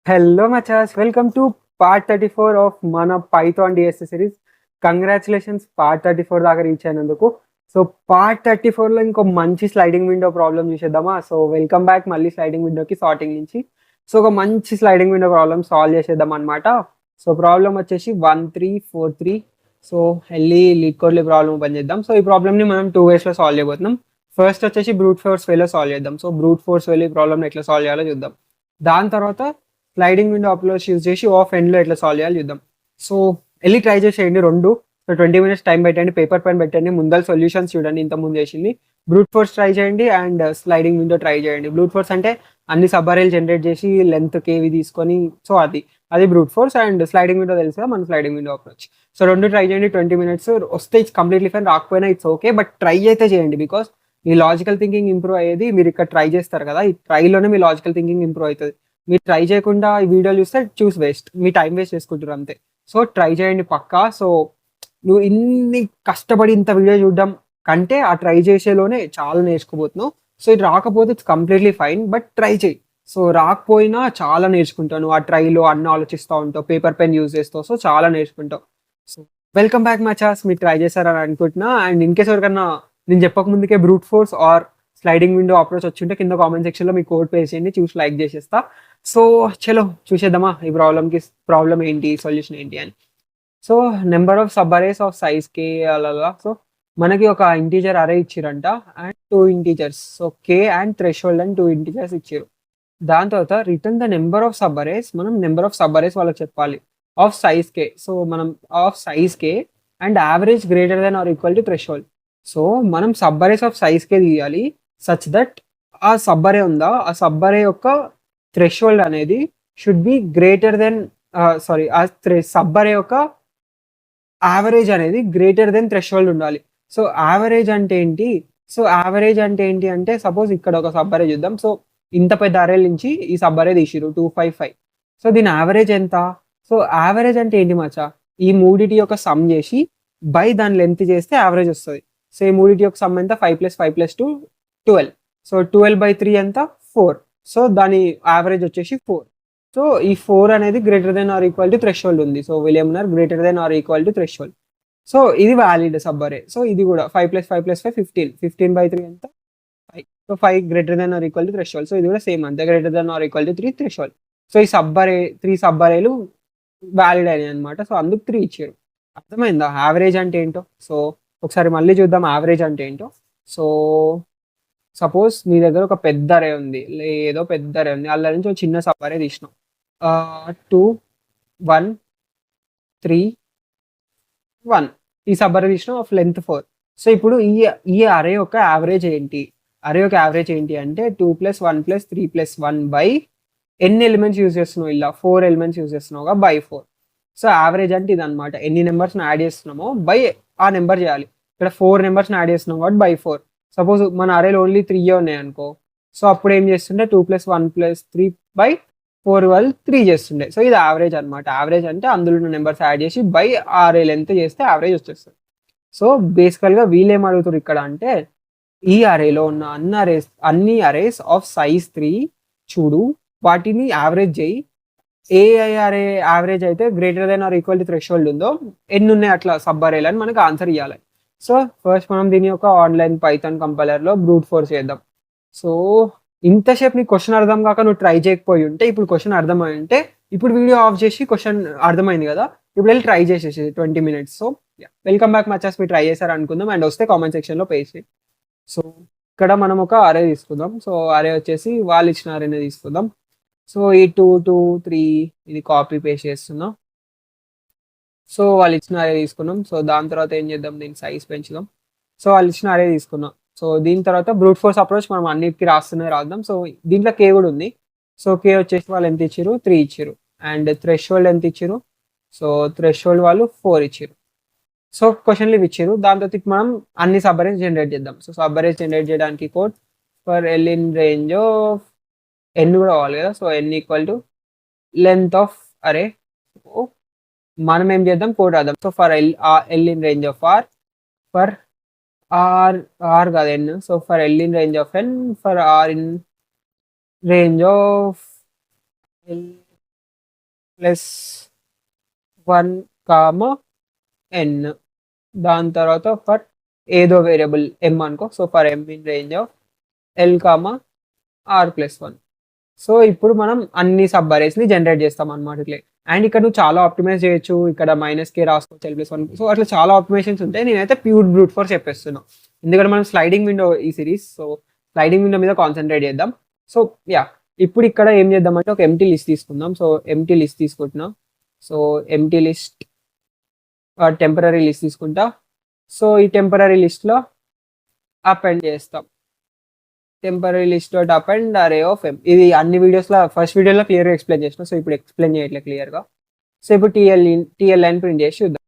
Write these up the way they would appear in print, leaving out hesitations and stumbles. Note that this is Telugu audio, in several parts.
Hello, Machas. Welcome to part 34 of మన Python DSA series. Congratulations part 34 దాకా రీచ్ అయినందుకు. సో పార్ట్ 34లో ఇంకో మంచి స్లైడింగ్ విండో ప్రాబ్లం చూసేద్దామా. సో వెల్కమ్ బ్యాక్ మళ్ళీ స్లైడింగ్ విండోకి సార్టింగ్ నుంచి. సో ఒక మంచి స్లైడింగ్ విండో ప్రాబ్లం సాల్వ్ చేసేద్దాం అనమాట. సో ప్రాబ్లం వచ్చేసి 1343. సో వెళ్ళి లీడ్ కోడ్లీ ప్రాబ్లం ఓపెన్ చేద్దాం. సో ఈ ప్రాబ్లమ్ని మనం 2 వేస్లో సాల్వ్ చేయబోతున్నాం. ఫస్ట్ వచ్చేసి బ్రూట్ ఫోర్స్ వేలో సాల్వ్ చేద్దాం. సో బ్రూట్ ఫోర్స్ వేలో ఈ ప్రాబ్లమ్ని ఎట్లా సాల్వ్ చేయాలో చూద్దాం. దాని తర్వాత స్లైడింగ్ విండో అప్రోచ్ యూజ్ చేసి ఆఫ్ ఎండ్లో ఎట్లా సాల్వ్ చేయాలి చూద్దాం. సో వెళ్ళి ట్రై చేసేయండి రెండు. సో 20 minutes టైం పెట్టండి, పేపర్ పెన్ పెట్టండి, ముందర సొల్యూషన్స్ చూడండి ఇంత ముందు చేసింది. బ్రూట్ ఫోర్స్ ట్రై చేయండి అండ్ స్లైడింగ్ విండో ట్రై చేయండి. బ్రూట్ ఫోర్స్ అంటే అన్ని సబ్ అరేలు జనరేట్ చేసి లెంత్ కేవి తీసుకొని, సో అది brute force. And sliding window తెలుసు కదా, మన స్లైడింగ్ విండో అప్రోచ్. సో రెండు ట్రై చేయండి 20 minutes. వస్తే ఇట్స్ కంప్లీట్లీ ఫైన్, రాకపోయినా ఇట్స్ ఓకే, బట్ ట్రై అయితే చేయండి. Because me logical thinking improve అయ్యేది మీరు ఇక్కడ ట్రై చేస్తారు కదా, ఈ ట్రైలోనే మీ లాజికల్ థింకింగ్ ఇంప్రూవ్ అవుతుంది. మీరు ట్రై చేయకుండా ఈ వీడియోలు చూస్తే వేస్ట్, మీ టైం వేస్ట్ చేసుకుంటారు అంతే. సో ట్రై చేయండి పక్కా. సో నువ్వు ఇన్ని కష్టపడి ఇంత వీడియో చూడడం కంటే ఆ ట్రై చేసేలోనే చాలా నేర్చుకోబోతున్నావు. సో ఇది రాకపోతే it's completely fine, but try చేయి. సో రాకపోయినా చాలా నేర్చుకుంటావు. నువ్వు ఆ ట్రైలో అన్ని ఆలోచిస్తూ ఉంటావు, పేపర్ పెన్ యూజ్ చేస్తావు, సో చాలా నేర్చుకుంటావు. సో వెల్కమ్ బ్యాక్ మచాస్, మీరు ట్రై చేశారని అనుకుంటున్నా. అండ్ ఇన్ కేస్ ఎవరికన్నా నేను చెప్పక ముందుకే brute force or sliding window approach వచ్చింటే కింద కామెంట్ సెక్షన్లో మీ కోడ్ పేస్ట్ చేయండి, చూసి లైక్ చేసేస్తా. సో చలో చూసేద్దామా ఈ ప్రాబ్లం ఏంటి, సొల్యూషన్ ఏంటి అని. So number of sub arrays of size k అలా. సో మనకి ఒక ఇంటీజర్ అరే ఇచ్చిరంట and 2 integers. So k and threshold and 2 integers ఇచ్చారు. దాని తర్వాత return the number of sub arrays, మనం నెంబర్ ఆఫ్ సబ్ అరేస్ వాళ్ళకి చెప్పాలి ఆఫ్ సైజ్ కే. సో మనం of size k and average greater than or equal to threshold. So మనం sub arrays of size k తీయాలి సచ్ దట్ ఆ సబ్ అరే ఉందా, ఆ సబ్ అరే యొక్క థ్రెషోల్డ్ అనేది should be greater than sorry, ఆ సబ్ అరే యొక్క యావరేజ్ అనేది గ్రేటర్ దెన్ థ్రెషోల్డ్ ఉండాలి. సో యావరేజ్ అంటే ఏంటి, అంటే సపోజ్ ఇక్కడ ఒక సబ్ అరే చూద్దాం. సో ఇంత పెద్ద అరే నుంచి ఈ సబ్ అరే తీసిరు 255. సో దీని యావరేజ్ ఎంత? సో యావరేజ్ అంటే ఏంటి మచ్చా, ఈ మూడిటి యొక్క సమ్ చేసి బై దాని లెంత్ చేస్తే యావరేజ్ వస్తుంది. సో ఈ మూడిటి యొక్క సమ్ ఎంత, 5 + 5 + 2 12. సో 12/3 ఎంత, 4. సో దాని యావరేజ్ వచ్చేసి 4. సో ఈ 4 అనేది greater than or equal to threshold ఉంది. సో విలియం నర్ greater than or equal to threshold. So ఇది వ్యాలిడ్ సబ్ అరే. సో ఇది కూడా 5 + 5 + 5 15. 15/3 ఎంత, 5. So 5 greater than or equal to threshold. So ఇది కూడా సేమ్ అంతే, greater than or equal to 3 threshold. So ఈ సబ్ అరే 3 సబ్ అరేలు వ్యాలిడ్ అయినాయి అనమాట. సో అందుకు 3 ఇచ్చారు. అర్థమైందా యావరేజ్ అంటే ఏంటో? సో ఒకసారి మళ్ళీ చూద్దాం యావరేజ్ అంటే ఏంటో. సో సపోజ్ నీ దగ్గర ఒక పెద్ద అరే ఉంది, ఏదో పెద్ద అరే ఉంది, అల్ల నుంచి ఒక చిన్న సబ్ అరే తీసినాం. 2 1 3 1 ఈ సబ్ అరే తీసినాం ఆఫ్ లెంత్ 4. సో ఇప్పుడు ఈ అరే యొక్క యావరేజ్ ఏంటి, అంటే 2 + 1 + 3 + 1 బై ఎన్ని ఎలిమెంట్స్ యూజ్ చేస్తున్నావు, ఇలా 4 ఎలిమెంట్స్ యూజ్ చేస్తున్నావుగా, బై 4. సో యావరేజ్ అంటే ఇది అనమాట, ఎన్ని నెంబర్స్ని యాడ్ చేస్తున్నామో బై ఆ నెంబర్ చేయాలి. ఇక్కడ 4 నెంబర్స్ని యాడ్ చేస్తున్నాం కాబట్టి బై 4. సపోజ్ మన అరేలో ఓన్లీ 3 ఉన్నాయి అనుకో, సో అప్పుడు ఏం చేస్తుండే 2 + 1 + 3 బై 4 వాళ్ళు 3 చేస్తుండే. సో ఇది యావరేజ్ అనమాట. యావరేజ్ అంటే అందులో ఉన్న నెంబర్స్ యాడ్ చేసి బై అరే లెంత్ చేస్తే యావరేజ్ వచ్చేస్తుంది. సో బేసికల్గా వీళ్ళు ఏం అడుగుతారు ఇక్కడ అంటే, ఈ అరేలో ఉన్న అన్ని అరేస్ ఆఫ్ సైజ్ 3 చూడు, వాటిని యావరేజ్ చేయి. ఏ అరే యావరేజ్ అయితే greater than or equal to threshold ఉందో ఎన్ని ఉన్నాయి అట్లా సబ్ అరేలు అని మనకు ఆన్సర్ ఇవ్వాలి. సో ఫస్ట్ మనం దీని యొక్క ఆన్లైన్ పైథాన్ కంపైలర్లో బ్రూట్ ఫోర్స్ చేద్దాం. సో ఇంతసేపు నీకు క్వశ్చన్ అర్థం కాక నువ్వు ట్రై చేయకపోయి ఉంటే, ఇప్పుడు క్వశ్చన్ అర్థమై ఉంటే ఇప్పుడు వీడియో ఆఫ్ చేసి క్వశ్చన్ అర్థమైంది కదా, ఇప్పుడు వెళ్ళి ట్రై చేసేసి 20 minutes. సో వెల్కమ్ బ్యాక్ మచాస్, మీరు ట్రై చేశారు అనుకుందాం. అండ్ వస్తే కామెంట్ సెక్షన్లో పేస్ట్. సో ఇక్కడ మనం ఒక అరే తీసుకుందాం. సో అరే వచ్చేసి వాళ్ళు ఇచ్చిన అరేనే తీసుకుందాం. సో ఈ 2 2 3 ఇది కాపీ పేస్ట్ చేస్తున్నాం. సో వాళ్ళు ఇచ్చిన అరే తీసుకున్నాం. సో దాని తర్వాత ఏం చేద్దాం, దీని సైజ్ పెంచుదాం. సో వాళ్ళు ఇచ్చిన అరే తీసుకున్నాం. సో దీని తర్వాత బ్రూట్ ఫోర్స్ అప్రోచ్ మనం అన్నిటికీ రాద్దాం. సో దీంట్లో కే కూడా ఉంది. సో కే వచ్చేసి వాళ్ళు ఎంత ఇచ్చారు, 3 ఇచ్చారు. అండ్ థ్రెషోల్డ్ ఎంత ఇచ్చారు, సో థ్రెషోల్డ్ వాళ్ళు 4 ఇచ్చారు. సో క్వశ్చన్లు ఇవి ఇచ్చారు. దాని తర్వాత మనం అన్ని సబ్ అరేస్ జనరేట్ చేద్దాం. సో సబ్ అరేస్ జనరేట్ చేయడానికి code for l in range of n కూడా కావాలి కదా. So n equal to length of array. So మనం ఏం చేద్దాం, కోడ్ రాద్దాం. So for l in range of r, for r కాదు n. So for l in range of n, for r in range of l plus 1 comma n. దాని తర్వాత ఫర్ ఏదో వేరియబుల్ ఎం అనుకో. So for M in range of L comma R plus 1. So ఇప్పుడు మనం అన్ని సబ్ అరేస్ని జనరేట్ చేస్తాం అనమాట ఇట్లా. అండ్ ఇక్కడ నువ్వు చాలా ఆప్టిమైజ్ చేయొచ్చు, ఇక్కడ -k రాసుకోవచ్చు L+1. సో అట్లా చాలా ఆప్టిమైజేషన్స్ ఉంటాయి. నేనైతే ప్యూర్ బ్రూట్ ఫోర్స్ చెప్పేస్తున్నాను, ఎందుకంటే మనం స్లైడింగ్ విండో ఈ సిరీస్. సో స్లైడింగ్ విండో మీద కాన్సన్ట్రేట్ చేద్దాం. సో యా, ఇప్పుడు ఇక్కడ ఏం చేద్దామంటే ఒక ఎంటీ లిస్ట్ తీసుకుందాం. సో ఎంటీ లిస్ట్ తీసుకుంటున్నాం. So empty list temporary list తీసుకుంటా. సో ఈ టెంపరరీ లిస్ట్లో అపెండ్ చేస్తాం. Temporary list dot append array of m. ఇది అన్ని వీడియోస్లో ఫస్ట్ వీడియోలో క్లియర్గా ఎక్స్ప్లెయిన్ చేసిన. సో ఇప్పుడు ఎక్స్ప్లెయిన్ చేయట్లేదు క్లియర్గా. సో ఇప్పుడు టీఎల్ లైన్ ప్రింట్ చేసి చూద్దాం.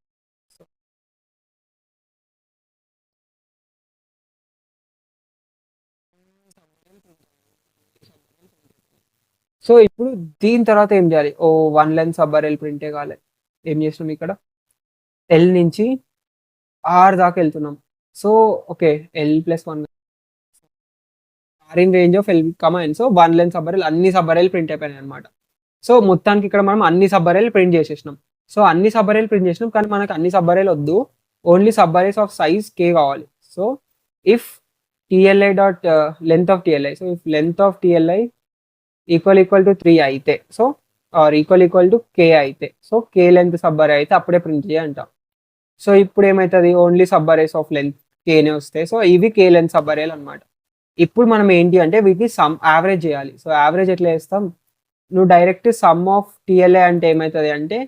సో ఇప్పుడు దీని తర్వాత ఏం చేయాలి? ఓ 1 లైన్ సబ్ అరేల్ ప్రింటే కావాలి. ఏం చేసినాం ఇక్కడ? ఎల్ నుంచి ఆర్ దాకా వెళ్తున్నాం. So okay, L+1 r in range of l comma n. So 1 line sub అరేల్, అన్ని సబ్ అరేల్ ప్రింట్ అయిపోయినాయి అనమాట. సో మొత్తానికి ఇక్కడ మనం అన్ని సబ్ అరేల్ ప్రింట్ చేసేసినాం. సో అన్ని సబ్ అరేల్ ప్రింట్ చేసినాం, కానీ మనకు అన్ని సబ్ అరేల్ వద్దు, only sub arrays of size k కావాలి. So if TLI dot length of TLI, so if length of TLI equal to 3 అయితే, so r equal to k అయితే, so k length sub array అయితే అప్పుడే ప్రింట్ చేయంటాం. సో ఇప్పుడు ఏమవుతుంది? Only sub arrays of length kనే వస్తాయి. సో ఇవి k లెంత్ సబ్ అరేలు అనమాట. ఇప్పుడు మనం ఏంటి అంటే వీటిని సమ్ యావరేజ్ చేయాలి. సో యావరేజ్ ఎట్లా చేస్తాం? నువ్వు డైరెక్ట్ సమ్ ఆఫ్ టిఎల్ఏ అంటే ఏమవుతుంది అంటే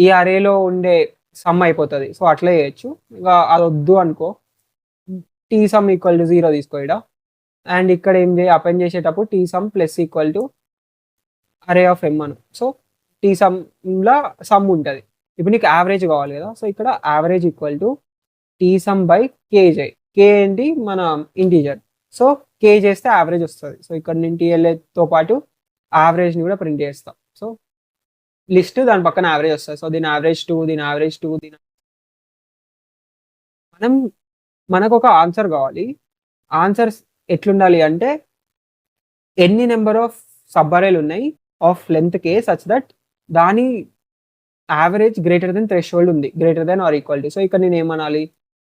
ఈ అరేలో ఉండే సమ్ అయిపోతుంది. సో అట్లా చేయొచ్చు. ఇంకా అది వద్దు అనుకో, టీ సమ్ ఈక్వల్ టు 0 తీసుకో ఇక్కడ. అండ్ ఇక్కడ ఏం చేయి, అపెండ్ చేసేటప్పుడు t sum plus equal to array of m అను. సో టీ సమ్లో సమ్ ఉంటుంది. ఇప్పుడు నీకు యావరేజ్ కావాలి కదా. సో ఇక్కడ average equal to t sum by కేజే. కే ఏంటి? మన ఇంటీజర్. సో కే చేస్తే యావరేజ్ వస్తుంది. సో ఇక్కడ నేను టీఎల్ఏతో పాటు యావరేజ్ని కూడా ప్రింట్ చేస్తాం. సో లిస్ట్ దాని పక్కన యావరేజ్ వస్తుంది. సో దీని యావరేజ్ 2, దీని యావరేజ్ 2, మనకు ఒక ఆన్సర్ కావాలి. ఆన్సర్స్ ఎట్లుండాలి అంటే ఎన్ని నెంబర్ ఆఫ్ సబ్ అరేలు ఉన్నాయి of length K such that దాని యావరేజ్ గ్రేటర్ దెన్ థ్రెషోల్డ్ ఉంది, greater than or equal to. So ఇక్కడ నేను ఏమనాలి?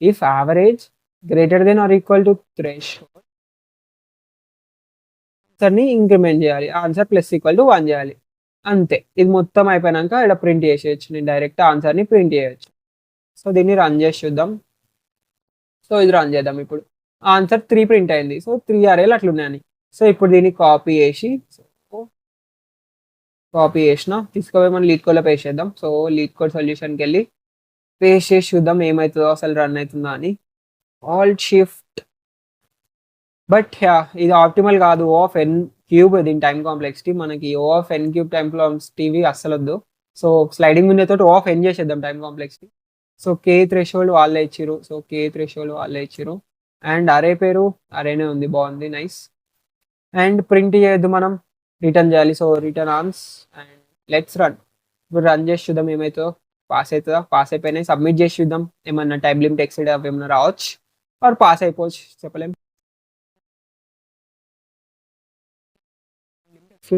If average greater than or equal to threshold, ఆన్సర్ని ఇంక్రిమెంట్ చేయాలి. ఆన్సర్ ప్లస్ ఈక్వల్ టు 1 చేయాలి. అంతే. ఇది మొత్తం అయిపోయినాక ఇక్కడ ప్రింట్ చేసేయచ్చు. నేను డైరెక్ట్ ఆన్సర్ని ప్రింట్ చేయొచ్చు. సో దీన్ని రన్ చేసి చూద్దాం. సో ఇది రన్ చేద్దాం. ఇప్పుడు ఆన్సర్ 3 ప్రింట్ అయింది. సో 3 అరేలు అట్లున్నాయని. సో ఇప్పుడు దీన్ని కాపీ చేసిన తీసుకుపోయి మనం లీడ్ కోడ్లో పేస్ట్ చేద్దాం. సో లీడ్ కోడ్ సొల్యూషన్కి వెళ్ళి పేస్ట్ చేసి చూద్దాం ఏమవుతుందో, అసలు రన్ అవుతుందా అని. Alt shift. బట్ ఇది ఆప్టిమల్ కాదు. O ఆఫ్ n క్యూబ్ దీని టైం కాంప్లెక్సిటీ. మనకి O of n cube time complexity అస్సలు వద్దు. సో స్లైడింగ్ విండో తోటి O ఆఫ్ n చేసేద్దాం time complexity. So k threshold వాళ్ళే ఇచ్చిరు. సో k థ్రెషోల్డ్ వాళ్ళే ఇచ్చిరు. అండ్ అరే పేరు అరేనే ఉంది, బాగుంది, నైస్. అండ్ ప్రింట్ చేయొద్దు, మనం రిటర్న్ చేయాలి. So return ans and let's run. ఇప్పుడు రన్ చేసి చూద్దాం ఏమవుతుందో. పాస్ అవుతుందా? పాస్ అయిపోయినాయి. సబ్మిట్ చేసి చూద్దాం ఏమన్నా టైం లిమిట్ ఎక్సీడ్ అవి ఏమన్నా రావచ్చు, ఆర్ పాస్ అయిపోవచ్చు, చెప్పలేం.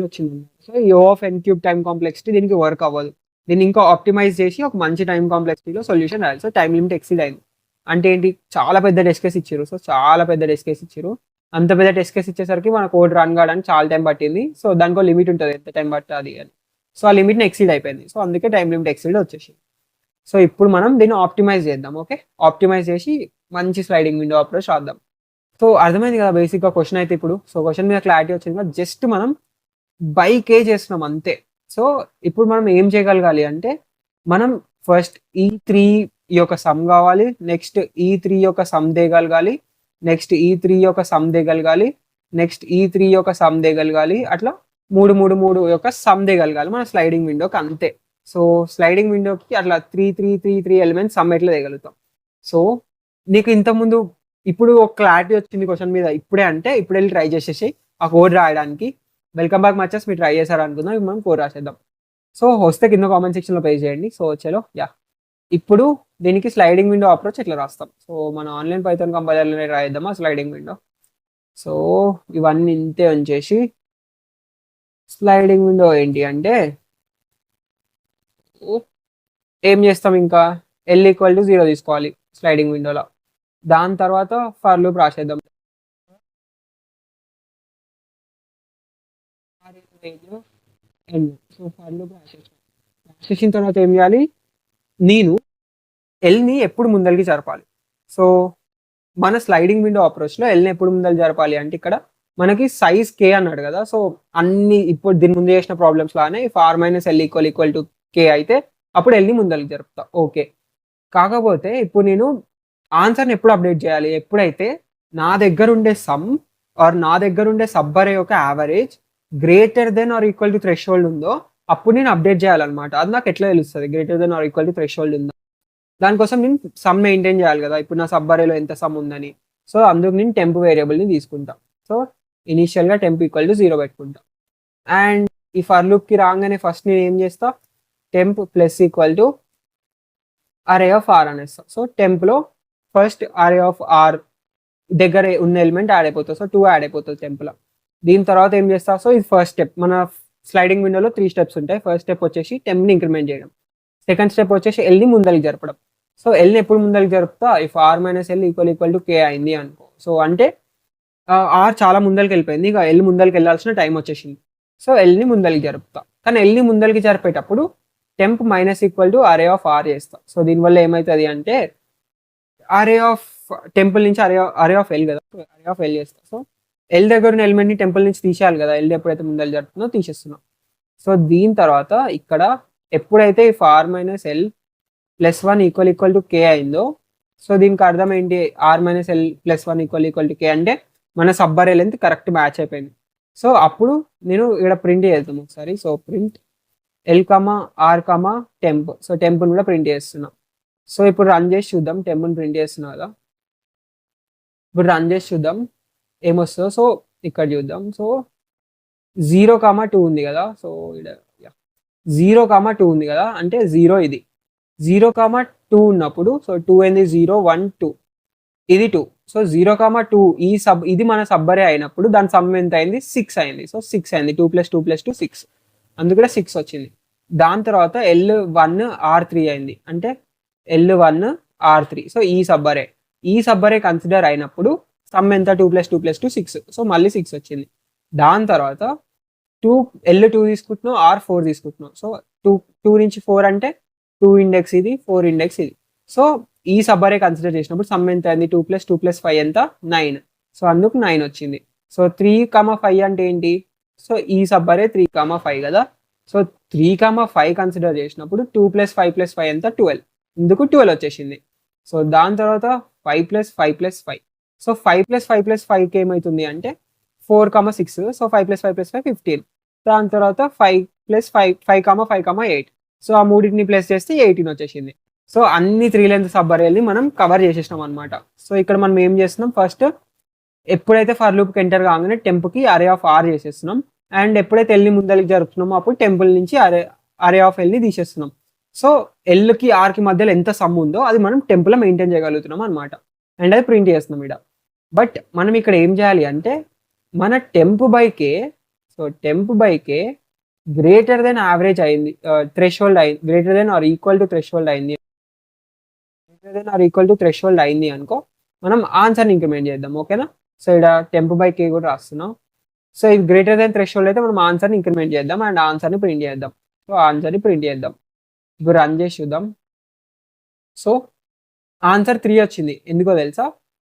వచ్చింది. సో ఈ O of n cube time complexity దీనికి వర్క్ అవ్వదు. దీన్ని ఇంకా ఆప్టిమైజ్ చేసి ఒక మంచి టైం కాంప్లెక్సిటీలో సొల్యూషన్ రాయాలి. సో టైం లిమిట్ ఎక్సీడ్ అయింది అంటే ఏంటి? చాలా పెద్ద టెస్ట్ కేస్ ఇచ్చారు. సో చాలా పెద్ద టెస్ట్ కేస్ ఇచ్చారు. అంత పెద్ద టెస్ట్ కేస్ ఇచ్చేసరికి మన కోడ్ రన్ కావడానికి చాలా టైం పట్టింది. సో దానికి లిమిట్ ఉంటుంది, ఎంత టైం పట్టాలి అని. సో ఆ లిమిట్ని ఎక్సీడ్ అయిపోయింది. సో అందుకే టైం లిమిట్ ఎక్సీడ్ వచ్చేసింది. సో ఇప్పుడు మనం దీన్ని ఆప్టిమైజ్ చేద్దాం. ఓకే, ఆప్టిమైజ్ చేసి మంచి స్లైడింగ్ విండో అప్రోచ్ రాద్దాం. సో అర్థమైంది కదా బేసిక్గా క్వశ్చన్ అయితే. ఇప్పుడు సో క్వశ్చన్ మీద క్లారిటీ వచ్చింది కదా. జస్ట్ మనం బై కే చేస్తున్నాం అంతే. సో ఇప్పుడు మనం ఏం చేయగలగాలి అంటే మనం ఫస్ట్ E3 యొక్క సమ్ కావాలి, నెక్స్ట్ E3 యొక్క సమ్ దేగలగాలి, నెక్స్ట్ E3 యొక్క సమ్ దేగలగాలి, నెక్స్ట్ E3 యొక్క సమ్ దేగలగాలి. అట్లా 3 యొక్క సమ్ దేగలగాలి మన స్లైడింగ్ విండోకి, అంతే. సో స్లైడింగ్ విండోకి అట్లా 3 ఎలిమెంట్స్ సమ్ ఎట్లా దేగలుగుతాం. సో నీకు ఇంతకుముందు ఇప్పుడు ఒక క్లారిటీ వచ్చింది క్వశ్చన్ మీద ఇప్పుడే అంటే ఇప్పుడు వెళ్ళి ట్రై చేసేసి ఆ కోడ్ రాయడానికి. వెల్కమ్ బ్యాక్ మచెస్, మీరు ట్రై చేశారు అనుకుందాం. ఇప్పుడు మనం కోడ్ రాసేద్దాం. సో వస్తే కింద కామెంట్ సెక్షన్లో పే చేయండి. సో చలో యా, ఇప్పుడు దీనికి స్లైడింగ్ విండో అప్రోచ్ ఎట్లా రాస్తాం. సో మన ఆన్లైన్ పైథాన్ కంపైలర్లోనే రాయిద్దామా స్లైడింగ్ విండో. సో ఇవన్నీ ఇంతే ఉంచేసి స్లైడింగ్ విండో ఏంటి అంటే ఏం చేస్తాం ఇంకా ఎల్ ఈక్వల్ టు 0 తీసుకోవాలి స్లైడింగ్ విండోలో. దాని తర్వాత ఫర్ లూప్ రాసేద్దాం. సో ఫర్ లూప్ రాసేసిన తర్వాత ఏం చేయాలి, నేను ఎల్ని ఎప్పుడు ముందరికి జరపాలి. సో మన స్లైడింగ్ విండో అప్రోచ్లో ఎల్ని ఎప్పుడు ముందరికి జరపాలి అంటే ఇక్కడ మనకి సైజ్ కే అన్నాడు కదా. సో అన్ని ఇప్పుడు దీని ముందు చేసిన ప్రాబ్లమ్స్ లానే if r minus l equal to k అయితే అప్పుడు ఎల్ని ముందరికి జరుపుతా. ఓకే, కాకపోతే ఇప్పుడు నేను ఆన్సర్ని ఎప్పుడు అప్డేట్ చేయాలి, ఎప్పుడైతే నా దగ్గర ఉండే సమ్ ఆర్ నా దగ్గర ఉండే సబ్ అరే యొక్క average greater than or equal to threshold ఉందో అప్పుడు నేను అప్డేట్ చేయాలన్నమాట. అది నాకు ఎట్లా తెలుస్తుంది greater than or equal to threshold ఉందో? దానికోసం నేను సమ్ మెయింటైన్ చేయాలి కదా, ఇప్పుడు నా సబ్ అరేలో ఎంత సమ్ ఉందని. సో అందుకు నేను టెంప్ వేరియబుల్ని తీసుకుంటా. సో ఇనీషియల్గా టెంప్ ఈక్వల్ టు 0 పెట్టుకుంటా. అండ్ ఈ ఫర్ లూప్కి రాగానే ఫస్ట్ నేను ఏం చేస్తా, temp plus equal to array of r అనేస్తా. సో టెంప్లో ఫస్ట్ అరే ఆఫ్ ఆర్ దగ్గర ఉన్న ఎలిమెంట్ యాడ్ అయిపోతుంది. సో 2 యాడ్ అయిపోతుంది టెంప్లో. దీని తర్వాత ఏం చేస్తా, సో ఇది ఫస్ట్ స్టెప్. మన స్లైడింగ్ విండోలో 3 స్టెప్స్ ఉంటాయి. ఫస్ట్ స్టెప్ వచ్చేసి టెంప్ని ఇంక్రిమెంట్ చేయడం. సెకండ్ స్టెప్ వచ్చేసి ఎల్ని ముందరికి జరపడం. సో ఎల్ని ఎప్పుడు ముందరికి జరుపుతా, if r minus l equal to k అయింది అనుకో. సో అంటే ఆర్ చాలా ముందరికి వెళ్ళిపోయింది, ఇక ఎల్ ముందరికి వెళ్ళాల్సిన టైం వచ్చేసింది. సో ఎల్ని ముందరికి జరుపుతా. కానీ ఎల్ని ముందరికి జరిపేటప్పుడు temp minus equal to array of r చేస్తా. సో దీనివల్ల ఏమవుతుంది అంటే అరే ఆఫ్ టెంపుల్ నుంచి అరే ఆఫ్ ఎల్ కదా, అరే ఆఫ్ ఎల్ చేస్తా. సో ఎల్ దగ్గర ఉన్న ఎలిమెంట్ని టెంపుల్ నుంచి తీసేయాలి కదా, ఎల్ ఎప్పుడైతే ముందర జరుపుతుందో తీసేస్తున్నాం. సో దీని తర్వాత ఇక్కడ ఎప్పుడైతే if r minus l plus 1 equal to k అయిందో, సో దీనికి అర్థం ఏంటి, r minus l plus 1 equal to k అంటే మన sub array length correct match అయిపోయింది. సో అప్పుడు నేను ఇక్కడ ప్రింట్ చేద్దాం ఒకసారి. So print l comma r comma temp. So టెంప్ని కూడా ప్రింట్ చేస్తున్నా. సో ఇప్పుడు రన్ చేసి చూద్దాం, టెంప్ని ప్రింట్ చేస్తున్నా కదా. ఇప్పుడు రన్ చేసి చూద్దాం ఏమొస్తుందో. సో ఇక్కడ చూద్దాం. సో 0,2 ఉంది కదా. సో 0,2 ఉంది కదా, అంటే 0 ఇది 0,2 ఉన్నప్పుడు సో 2 ఏంది 0 1 2 ఇది 2. సో 0,2 ఇది మన సబ్బరే అయినప్పుడు దాని సమ్ ఎంత అయింది, 6 అయింది. సో 6 అయింది, 2 + 2 + 2 6, అందుకే 6 వచ్చింది. దాని తర్వాత L1 R3 అయింది, అంటే L1 R3. సో ఈ సబ్బరే కన్సిడర్ అయినప్పుడు సమ్ ఎంత, 2 + 2 + 2 6. సో మళ్ళీ 6 వచ్చింది. దాని తర్వాత L2 తీసుకుంటున్నాం, R4 తీసుకుంటున్నాం. సో 2 నుంచి 4 అంటే 2 ఇండెక్స్ ఇది, 4 ఇండెక్స్ ఇది. సో ఈ సబ్బరే కన్సిడర్ చేసినప్పుడు సమ్ ఎంత అయింది, 2 + 2 + 5 ఎంత, 9. సో అందుకు 9 వచ్చింది. సో 3,5 అంటే ఏంటి, సో ఈ సబ్బరే 3,5 కదా. సో 3,5 కన్సిడర్ చేసినప్పుడు 2 + 5 + 5 ఎంత, 12. ఇందుకు 12 వచ్చేసింది. సో దాని తర్వాత 5 + 5 + 5. సో 5 + 5 + 5కి ఏమవుతుంది అంటే 4,6. సో 5 + 5 + 5 15. దాని తర్వాత 5 + 5, 8. సో ఆ మూడింటిని ప్లస్ చేస్తే 18 వచ్చేసింది. సో అన్ని 3 లెంత్ సబ్ అరేల్ని మనం కవర్ చేసేసినాం అనమాట. సో ఇక్కడ మనం ఏం చేస్తున్నాం, ఫస్ట్ ఎప్పుడైతే ఫర్ లూప్కి ఎంటర్ కాగానే టెంప్కి అరే ఆఫ్ ఆర్ చేసేస్తున్నాం. అండ్ ఎప్పుడైతే ఎల్ని ముందరికి జరుపుతున్నామో అప్పుడు టెంపుల్ నుంచి అరే ఆఫ్ ఎల్ని తీసేస్తున్నాం. సో ఎల్కి ఆర్కి మధ్యలో ఎంత సమ్ ఉందో అది మనం టెంపుల్లో మెయింటైన్ చేయగలుగుతున్నాం అనమాట. అండ్ అది ప్రింట్ చేస్తున్నాం ఇక్కడ. బట్ మనం ఇక్కడ ఏం చేయాలి అంటే మన temp by K, so temp by K greater than average అయింది, థ్రెషోల్డ్ అయింది, greater than or equal to threshold అయింది, అనుకో మనం ఆన్సర్ని ఇంక్రిమెంట్ చేద్దాం. ఓకేనా. సో ఇక్కడ టెంప్ బై కే కూడా రాస్తున్నాం. సో ఇది గ్రేటర్ దెన్ థ్రెషోల్డ్ అయితే మనం ఆన్సర్ని ఇంక్రిమెంట్ చేద్దాం అండ్ ఆన్సర్ని ప్రింట్ చేద్దాం. సో ఆన్సర్ని ప్రింట్ చేద్దాం. ఇప్పుడు రన్ చేసి చూద్దాం. సో ఆన్సర్ 3 వచ్చింది. ఎందుకో తెలుసా,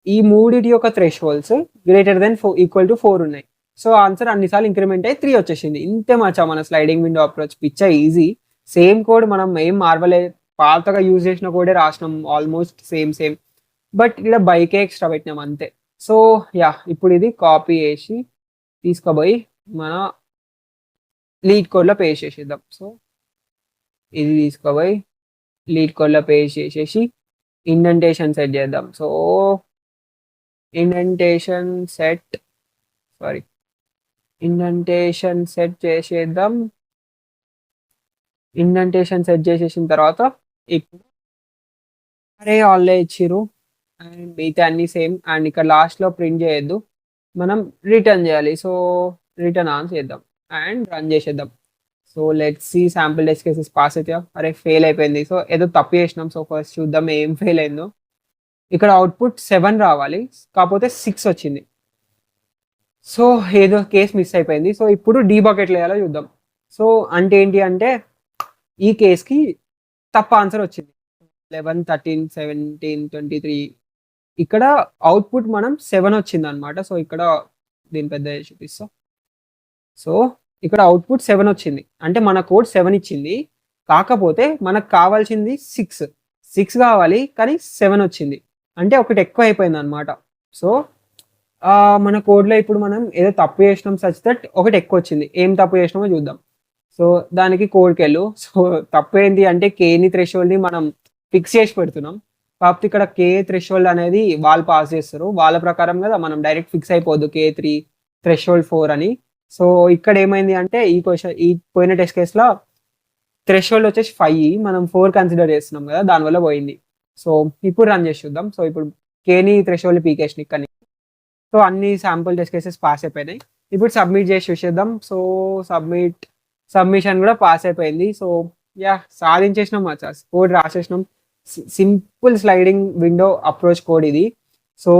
ఈ మూడిటి యొక్క thresholds greater than equal to 4 ఉన్నాయి. సో ఆన్సర్ అన్నిసార్లు ఇంక్రిమెంట్ అయ్యి 3 వచ్చేసింది. ఇంతే మచ్చా మన స్లైడింగ్ విండో అప్రోచ్. పిచ్చ ఈజీ. సేమ్ కోడ్ మనం ఏం మార్వలే, పాతగా యూజ్ చేసిన కోడే రాసినాం, ఆల్మోస్ట్ సేమ్. బట్ ఇక్కడ బైకే ఎక్స్ట్రా పెట్టినాం అంతే. సో ఇప్పుడు ఇది కాపీ చేసి తీసుకుపోయి మన లీడ్ కోడ్లో పేస్ట్ చేసేద్దాం. సో ఇది తీసుకుపోయి లీడ్ కోడ్లో పేస్ట్ చేసేసి ఇండెంటేషన్ సెట్ చేద్దాం. సో ఇండెంటేషన్ సెట్ చేసేద్దాం. ఇండెంటేషన్ సెట్ చేసేసిన తర్వాత ఇప్పుడు అరే ఆల్రెడీ ఇచ్చిర్రు అండ్ మిగతా అన్ని సేమ్. అండ్ ఇక్కడ లాస్ట్లో ప్రింట్ చేయొద్దు, మనం రిటర్న్ చేయాలి. సో రిటర్న్ ఆన్ చేద్దాం అండ్ రన్ చేసేద్దాం. So let's see sample test cases pass అయితే అరే ఫెయిల్ అయిపోయింది. సో ఏదో తప్పు చేసినాం. సో ఫస్ట్ చూద్దాం ఏం ఫెయిల్ అయిందో. ఇక్కడ అవుట్పుట్ 7 రావాలి, కాకపోతే 6 వచ్చింది. సో ఏదో కేస్ మిస్ అయిపోయింది. సో ఇప్పుడు డీబకెట్లు వేయాలో చూద్దాం. సో అంటే ఏంటి అంటే ఈ కేస్కి తప్ప ఆన్సర్ వచ్చింది. 11, 13, 17, 23 ఇక్కడ అవుట్పుట్ మనం 7 వచ్చింది అనమాట. సో ఇక్కడ దీని పెద్ద చూపిస్తా. సో ఇక్కడ అవుట్పుట్ 7 వచ్చింది, అంటే మన కోడ్ 7 ఇచ్చింది, కాకపోతే మనకు కావాల్సింది 6 కావాలి, కానీ 7 వచ్చింది, అంటే ఒకటి ఎక్కువ అయిపోయింది అనమాట. సో మన కోడ్లో ఇప్పుడు మనం ఏదో తప్పు చేసినాం సచ్ దట్ ఒకటి ఎక్కువ వచ్చింది. ఏం తప్పు చేసినామో చూద్దాం. సో దానికి కోడ్కి వెళ్ళు. సో తప్పు ఏంటి అంటే కేని థ్రెషోల్డ్ని మనం ఫిక్స్ చేసి పెడుతున్నాం, కాకపోతే ఇక్కడ కే థ్రెషోల్డ్ అనేది వాళ్ళు పాస్ చేస్తారు, వాళ్ళ ప్రకారం కదా, మనం డైరెక్ట్ ఫిక్స్ అయిపోద్దు K3 థ్రెషోల్డ్ 4 అని. సో ఇక్కడ ఏమైంది అంటే ఈ పోయిన టెస్ట్ కేసులో థ్రెషోల్డ్ వచ్చేసి 5, మనం 4 కన్సిడర్ చేస్తున్నాం కదా, దానివల్ల పోయింది. సో ఇప్పుడు రన్ చేసి చూద్దాం. సో ఇప్పుడు కేని థ్రెషోల్డ్ పీకేషన్ ఇక్కడ. సో అన్ని శాంపుల్ టెస్ట్ కేసెస్ పాస్ అయిపోయినాయి. ఇప్పుడు సబ్మిట్ చేసి చూసేద్దాం. సో సబ్మిషన్ కూడా పాస్ అయిపోయింది. సో యా సాధించేసినాం, కోడ్ రాసేసినాం. Simple sliding window approach code ఇది. సో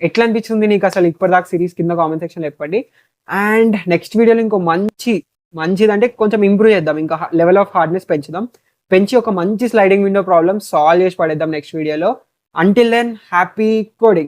ఎట్లా అనిపించింది నీకు అసలు ఇప్పటిదాకా సిరీస్ కింద కామెంట్ సెక్షన్లో చెప్పండి. అండ్ నెక్స్ట్ వీడియోలో ఇంకో మంచిదంటే కొంచెం ఇంప్రూవ్ చేద్దాం, ఇంకా లెవెల్ ఆఫ్ హార్డ్నెస్ పెంచి ఒక మంచి స్లైడింగ్ విండో ప్రాబ్లమ్ సాల్వ్ చేసి పడేద్దాం నెక్స్ట్ వీడియోలో. Until then happy coding.